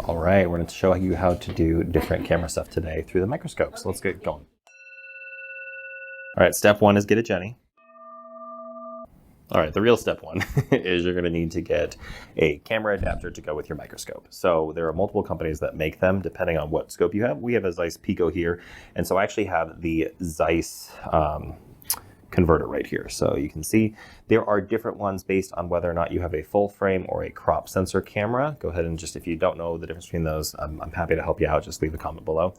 All right, we're going to show you how to do different camera stuff today through the microscope. So let's get going. All right, step one is get a Jenny. All right, the real step one is you're going to need to get a camera adapter to go with your microscope. So there are multiple companies that make them depending on what scope you have. We have a Zeiss Pico here, and so I actually have the Zeiss converter right here. So you can see there are different ones based on whether or not you have a full frame or a crop sensor camera. Go ahead and just, if you don't know the difference between those, I'm happy to help you out. Just leave a comment below.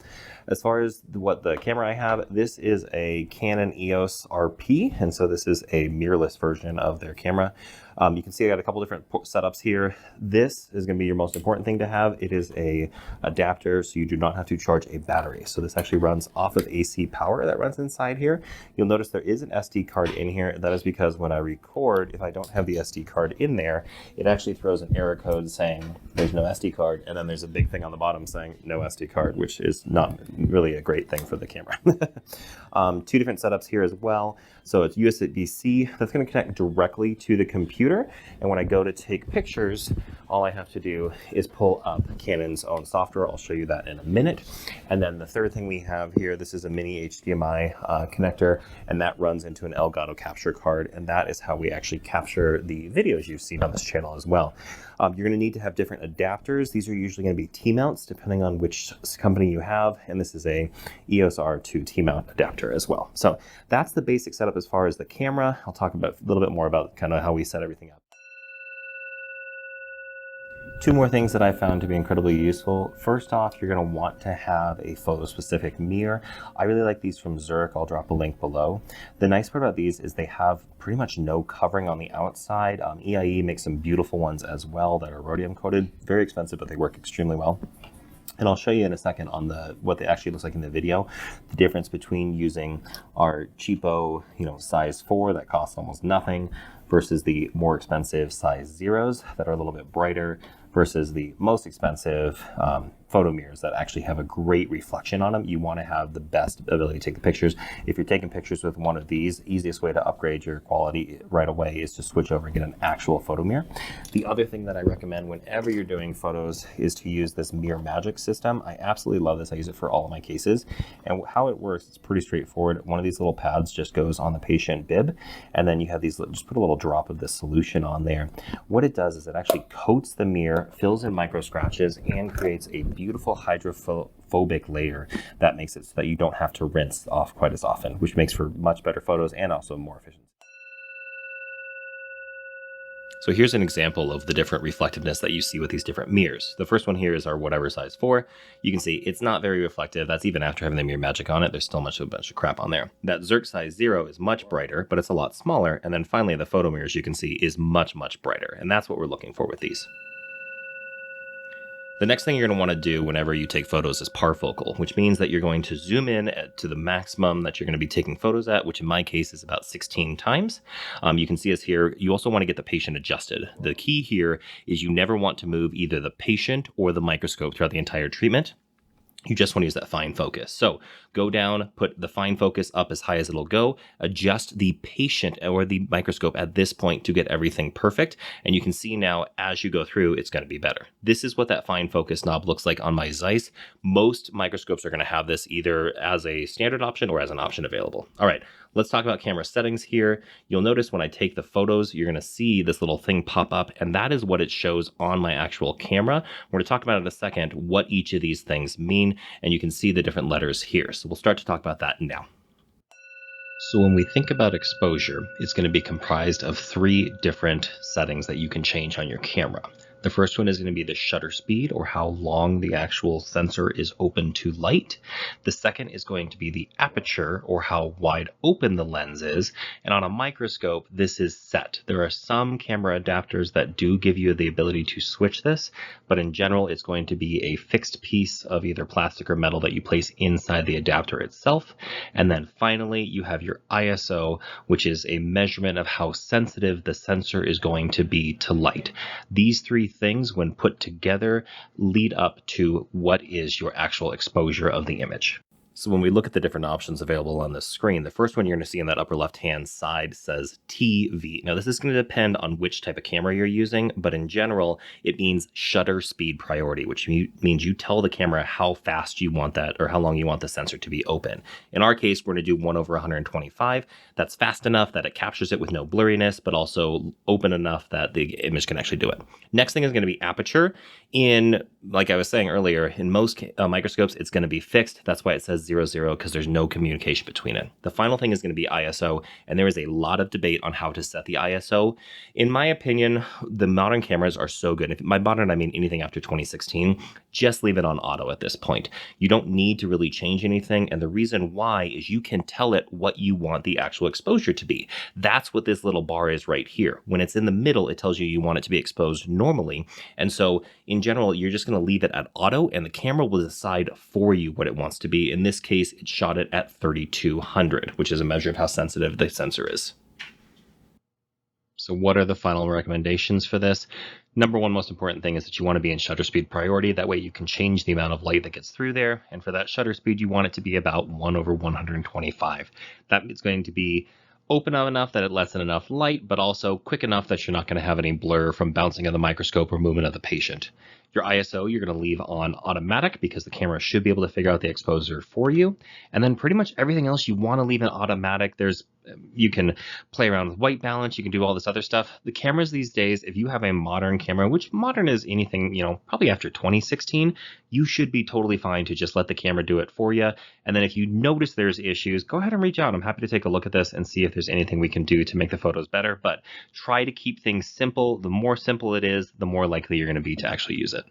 As far as what the camera I have, this is a Canon EOS RP, and so this is a mirrorless version of their camera. You can see I got a couple different setups here. This is going to be your most important thing to have. It is a adapter, so you do not have to charge a battery. So this actually runs off of AC power that runs inside here. You'll notice there is an SD card in here. That is because when I record, if I don't have the SD card in there, it actually throws an error code saying there's no SD card, and then there's a big thing on the bottom saying no SD card, which is not really a great thing for the camera. Two different setups here as well. So it's USB-C that's going to connect directly to the computer, and when I go to take pictures, all I have to do is pull up Canon's own software. I'll show you that in a minute. And then the third thing we have here, this is a mini HDMI connector, and that runs into an Elgato capture card, and that is how we actually capture the videos you've seen on this channel as well. You're going to need to have different adapters. These are usually going to be T-mounts depending on which company you have, and this is a EOS R2 T-mount adapter as well. So that's the basic setup as far as the camera. I'll talk about a little bit more about kind of how we set everything up. Two more things that I found to be incredibly useful. First off, you're going to want to have a photo-specific mirror. I really like these from Zurich. I'll drop a link below. The nice part about these is they have pretty much no covering on the outside. EIE makes some beautiful ones as well that are rhodium coated. Very expensive, but they work extremely well. And I'll show you in a second on what they actually looks like in the video, the difference between using our cheapo, size 4 that costs almost nothing versus the more expensive size 0s that are a little bit brighter versus the most expensive photo mirrors that actually have a great reflection on them. You want to have the best ability to take the pictures. If you're taking pictures with one of these, easiest way to upgrade your quality right away is to switch over and get an actual photo mirror. The other thing that I recommend whenever you're doing photos is to use this Mirror Magic system. I absolutely love this. I use it for all of my cases. And how it works, it's pretty straightforward. One of these little pads just goes on the patient bib, and then you have these, just put a little drop of this solution on there. What it does is it actually coats the mirror, fills in micro scratches, and creates a beautiful hydrophobic layer that makes it so that you don't have to rinse off quite as often, which makes for much better photos and also more efficient. So here's an example of the different reflectiveness that you see with these different mirrors. The first one here is our whatever size 4. You can see it's not very reflective. That's even after having the Mirror Magic on it. There's still a bunch of crap on there. That Zurich size 0 is much brighter, but it's a lot smaller. And then finally the photo mirrors you can see is much, much brighter. And that's what we're looking for with these. The next thing you're going to want to do whenever you take photos is parfocal, which means that you're going to zoom in to the maximum that you're going to be taking photos at, which in my case is about 16 times. You can see us here. You also want to get the patient adjusted. The key here is you never want to move either the patient or the microscope throughout the entire treatment. You just want to use that fine focus. So go down, put the fine focus up as high as it'll go, adjust the patient or the microscope at this point to get everything perfect. And you can see now as you go through, it's going to be better. This is what that fine focus knob looks like on my Zeiss. Most microscopes are going to have this either as a standard option or as an option available. All right, let's talk about camera settings here. You'll notice when I take the photos, you're going to see this little thing pop up, and that is what it shows on my actual camera. We're going to talk about in a second what each of these things mean, and you can see the different letters here. So we'll start to talk about that now. So when we think about exposure, it's going to be comprised of 3 different settings that you can change on your camera. The first one is going to be the shutter speed, or how long the actual sensor is open to light. The second is going to be the aperture, or how wide open the lens is. And on a microscope, this is set. There are some camera adapters that do give you the ability to switch this, but in general, it's going to be a fixed piece of either plastic or metal that you place inside the adapter itself. And then finally, you have your ISO, which is a measurement of how sensitive the sensor is going to be to light. These 3 things, when put together, lead up to what is your actual exposure of the image. So when we look at the different options available on this screen, the first one you're going to see in that upper left-hand side says TV. Now this is going to depend on which type of camera you're using, but in general, it means shutter speed priority, which means you tell the camera how fast you want that or how long you want the sensor to be open. In our case, we're going to do 1/125. That's fast enough that it captures it with no blurriness, but also open enough that the image can actually do it. Next thing is going to be aperture. Like I was saying earlier, in most microscopes, it's going to be fixed. That's why it says 00, because there's no communication between it. The final thing is going to be ISO, and there is a lot of debate on how to set the ISO. In my opinion, the modern cameras are so good. By modern, I mean anything after 2016. Just leave it on auto at this point. You don't need to really change anything, and the reason why is you can tell it what you want the actual exposure to be. That's what this little bar is right here. When it's in the middle, it tells you you want it to be exposed normally, and so in general, you're just going to leave it at auto, and the camera will decide for you what it wants to be. In this case, it shot it at 3200, which is a measure of how sensitive the sensor is. So what are the final recommendations for this? Number one most important thing is that you want to be in shutter speed priority. That way you can change the amount of light that gets through there. And for that shutter speed, you want it to be about 1/125. That is going to be open enough that it lets in enough light, but also quick enough that you're not going to have any blur from bouncing of the microscope or movement of the patient. Your ISO, you're going to leave on automatic because the camera should be able to figure out the exposure for you. And then pretty much everything else you want to leave in automatic. You can play around with white balance. You can do all this other stuff. The cameras these days, if you have a modern camera, which modern is anything, probably after 2016, you should be totally fine to just let the camera do it for you. And then if you notice there's issues, go ahead and reach out. I'm happy to take a look at this and see if there's anything we can do to make the photos better. But try to keep things simple. The more simple it is, the more likely you're going to be to actually use it.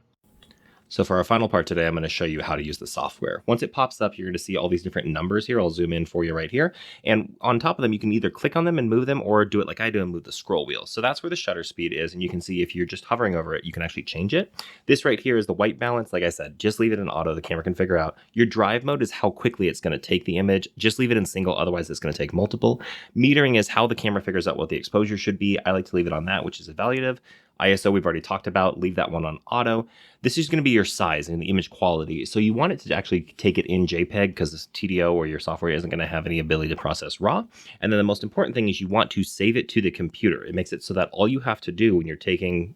So for our final part today, I'm going to show you how to use the software. Once it pops up, you're going to see all these different numbers here. I'll zoom in for you right here. And on top of them, you can either click on them and move them or do it like I do and move the scroll wheel. So that's where the shutter speed is. And you can see if you're just hovering over it, you can actually change it. This right here is the white balance. Like I said, just leave it in auto. The camera can figure out. Your drive mode is how quickly it's going to take the image. Just leave it in single. Otherwise, it's going to take multiple. Metering is how the camera figures out what the exposure should be. I like to leave it on that, which is evaluative. ISO we've already talked about, leave that one on auto. This is going to be your size and the image quality. So you want it to actually take it in JPEG because this TDO or your software isn't going to have any ability to process RAW. And then the most important thing is you want to save it to the computer. It makes it so that all you have to do when you're taking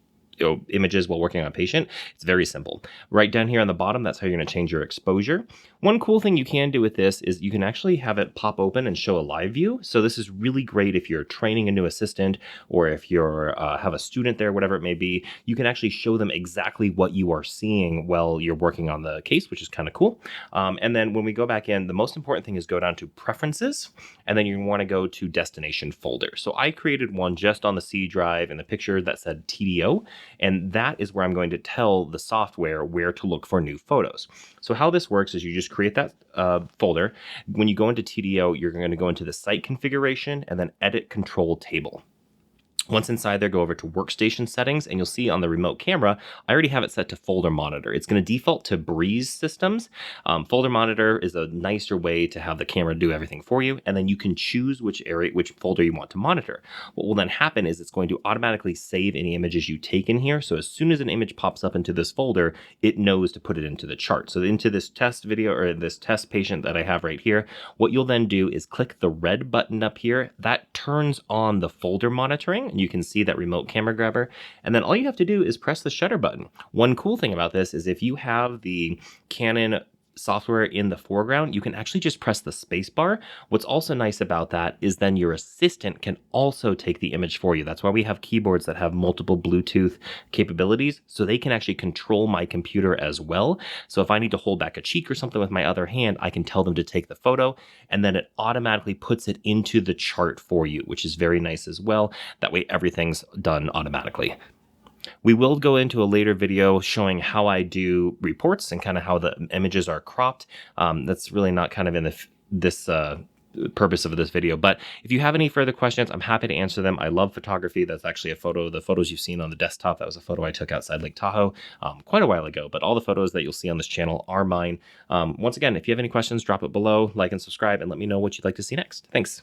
images while working on a patient, it's very simple. Right down here on the bottom, that's how you're going to change your exposure. One cool thing you can do with this is you can actually have it pop open and show a live view. So this is really great if you're training a new assistant or if you're have a student there, whatever it may be. You can actually show them exactly what you are seeing while you're working on the case, which is kind of cool. And then when we go back in, the most important thing is go down to preferences, and then you want to go to destination folder. So I created one just on the C drive in the picture that said TDO. And that is where I'm going to tell the software where to look for new photos. So how this works is you just create that folder. When you go into TDO, you're going to go into the site configuration and then edit control table. Once inside there, go over to workstation settings, and you'll see on the remote camera, I already have it set to folder monitor. It's going to default to Breeze systems. Folder monitor is a nicer way to have the camera do everything for you, and then you can choose which folder you want to monitor. What will then happen is it's going to automatically save any images you take in here. So as soon as an image pops up into this folder, it knows to put it into the chart. So into this test video or this test patient that I have right here, what you'll then do is click the red button up here. That turns on the folder monitoring. You can see that remote camera grabber, and then all you have to do is press the shutter button. One cool thing about this is if you have the Canon software in the foreground, you can actually just press the space bar. What's also nice about that is then your assistant can also take the image for you. That's why we have keyboards that have multiple Bluetooth capabilities, so they can actually control my computer as well. So if I need to hold back a cheek or something with my other hand, I can tell them to take the photo, and then it automatically puts it into the chart for you, which is very nice as well. That way everything's done automatically. We will go into a later video showing how I do reports and kind of how the images are cropped. That's really not kind of in this purpose of this video. But if you have any further questions, I'm happy to answer them. I love photography. That's actually a photo. The photos you've seen on the desktop, that was a photo I took outside Lake Tahoe quite a while ago. But all the photos that you'll see on this channel are mine. Once again, if you have any questions, drop it below, like and subscribe, and let me know what you'd like to see next. Thanks.